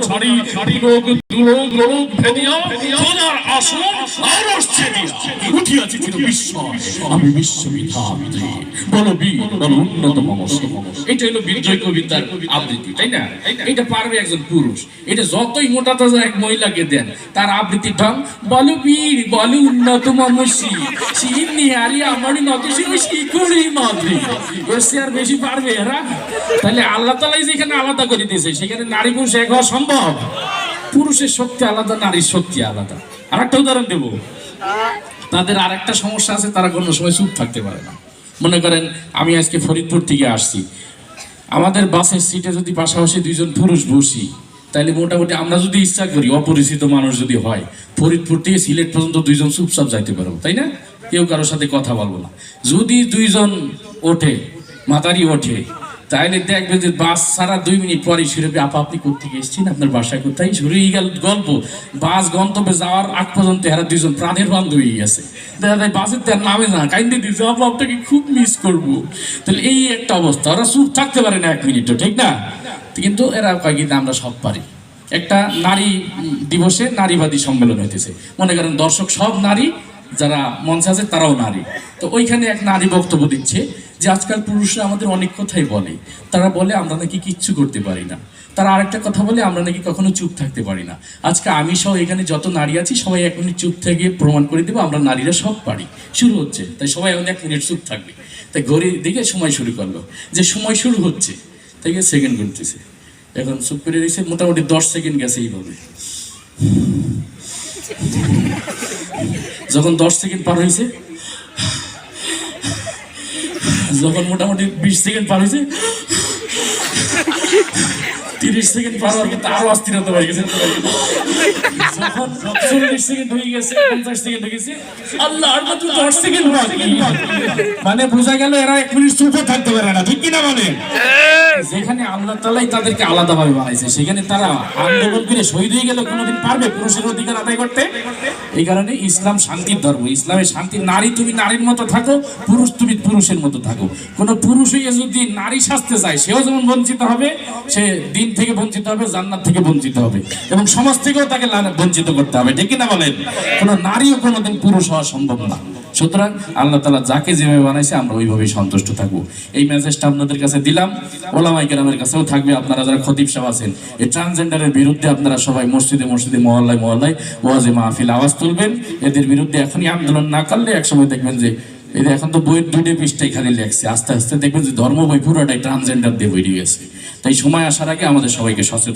ছাড়ি লোক দুলোক লোক ভেদিয়া খোদার আসন আরশ ছেদিয়া উঠিয়াছি চির বিস্ময় আমি বিশ্ববিধাত্রী বলো বীর বলো উন্নত মমস্য। এটা হলো বিজয় কবিতার আবৃত্তি, তাই না? এটা পারবে একজন পুরুষ। এটা যতই মোটা তাজা এক মহিলাকে দেন, তার আবৃত্তি ঢং বলো বীর বলো উন্নত মমস্যি শির নিহারি আমারই নত শিবসি করি মাদ্রি। এসে আর বেশি পারবে এরা? তাহলে আল্লাহ তাআলাই যেখানে আলাদা করে দিয়েছে সেখানে নারী পুরুষ এক হওয়া সম্ভব? পুরুষের শক্তি আলাদা, নারীর শক্তি আলাদা। আর একটা উদাহরণ দেবো, তাদের আর একটা সমস্যা আছে, তারা কোনো সময় চুপ থাকতে পারে না। মনে করেন আমি আজকে ফরিদপুর থেকে আসছি, আমাদের বাসের সিটে যদি পাশাপাশি দুইজন পুরুষ বসি, তাহলে মোটামুটি আমরা যদি ইচ্ছা করি, অপরিচিত মানুষ যদি হয়, ফরিদপুর থেকে সিলেট পর্যন্ত দুইজন চুপচাপ যাইতে পারবো, তাই না? কেউ কারোর সাথে কথা বলবো না। যদি দুইজন ওঠে, মাতারি ওঠে, তাইলে দেখবে যে বাস ছাড়া 2 মিনিট পরেই শুরু হবে, আপা আপনি কোথেকে এসেছেন, আপনার বাসায় কোথায়, শুরু হয়ে গেল গল্প। বাস গন্তব্যে যাওয়ার আগ পর্যন্ত এরা দুইজন প্রাণের বান্ধব হয়ে গেছে। দেখা যায় বাসের তার নামে না, কাইন্দে দিয়েছে, আপা আপনাকে খুব মিস করবো। তাহলে এই একটা অবস্থা, ওরা চুপ থাকতে পারে না 1 মিনিটও, ঠিক না? কিন্তু এরা কয় কিন্তু আমরা সব পারি। একটা নারী দিবসে নারীবাদী সম্মেলন হইতেছে, মনে করেন দর্শক সব নারী, যারা মঞ্চে আছে তারাও নারী। তো ওইখানে এক নারী বক্তব্য দিচ্ছে যে আজকাল পুরুষরা আমাদের অনেক কথাই বলে, তারা বলে আমরা নাকি কিচ্ছু করতে পারি না। তারা আরেকটা কথা বলে আমরা নাকি কখনো চুপ থাকতে পারি না। আজকে আমি সহ এখানে যত নারী আছি সবাই 1 মিনিট চুপ থেকে প্রমাণ করে দেবো আমরা নারীরা সব পারি। শুরু হচ্ছে, তাই সবাই এখন 1 মিনিট চুপ থাকবে। তাই ঘড়ি দিকে সময় শুরু করলো, যে সময় শুরু হচ্ছে, তাই সেকেন্ড গুনতেছে। এখন চুপ করে রয়েছে, মোটামুটি 10 সেকেন্ড গেছে এইভাবে। যখন 10 সেকেন্ড পার হয়েছে, যখন মোটামুটি 20 সেকেন্ড পার হয়েছে, 30 সেকেন্ড পার হওয়ার কিন্তু আরো অস্থিরতা হয়ে গেছে। যখন 40 সেকেন্ড হয়ে গেছে, 50 সেকেন্ড হয়ে গেছে, আল্লাহ আর মাত্র 10 সেকেন্ড বাকি। মানে বোঝা গেল এরা 1 মিনিট চুপ থাকতে পারে না, ঠিক কিনা বলেন? যেখানে আল্লাহ তাআলাই তাদেরকে আলাদাভাবে বানাইছে, সেখানে তারা আন্দোলন করে শহীদ হয়ে গেলে কোনোদিন পারবে পুরুষের অধিকার আদায় করতে? এই কারণে ইসলাম শান্তির ধর্ম। ইসলামের শান্তি, নারী তুমি নারীর মতো থাকো, পুরুষ তুমি পুরুষের মতো থাকো। কোনো পুরুষ হয়ে যদি নারী সাজতে চায়, সেও যেমন বঞ্চিত হবে, সে দিন থেকে বঞ্চিত হবে, জান্নাত থেকে বঞ্চিত হবে, এবং সমাজ থেকেও তাকে বঞ্চিত করতে হবে, ঠিক কিনা বলেন? কোনো নারীও কোনোদিন পুরুষ হওয়া সম্ভব না। সুতরাং আল্লাহ তাআলা যাকে যেভাবে বানাইছে আমরা ওইভাবেই সন্তুষ্ট থাকবো। এই মেসেজটা আপনাদের কাছে দিলাম, ওলামায়ে কেরামের কাছেও থাকবে। আপনারা যারা খতিব সাহেব আছেন, এই ট্রান্সজেন্ডারের বিরুদ্ধে আপনারা সবাই মসজিদে মসজিদে, মহল্লায় মহল্লায় ওয়াজে মাহফিল আওয়াজ তুলবেন। এদের বিরুদ্ধে এখনই আন্দোলন না করলে একসময় দেখবেন যে এই এখন তো বইয়ের 2 পৃষ্ঠায় খালি লেখছে, আস্তে আস্তে দেখবেন যে ধর্ম বই পুরোটাই ট্রান্সজেন্ডার দিয়ে বেরিয়ে গেছে। তাই সময় আসার আগে আমাদের সবাইকে সচেতন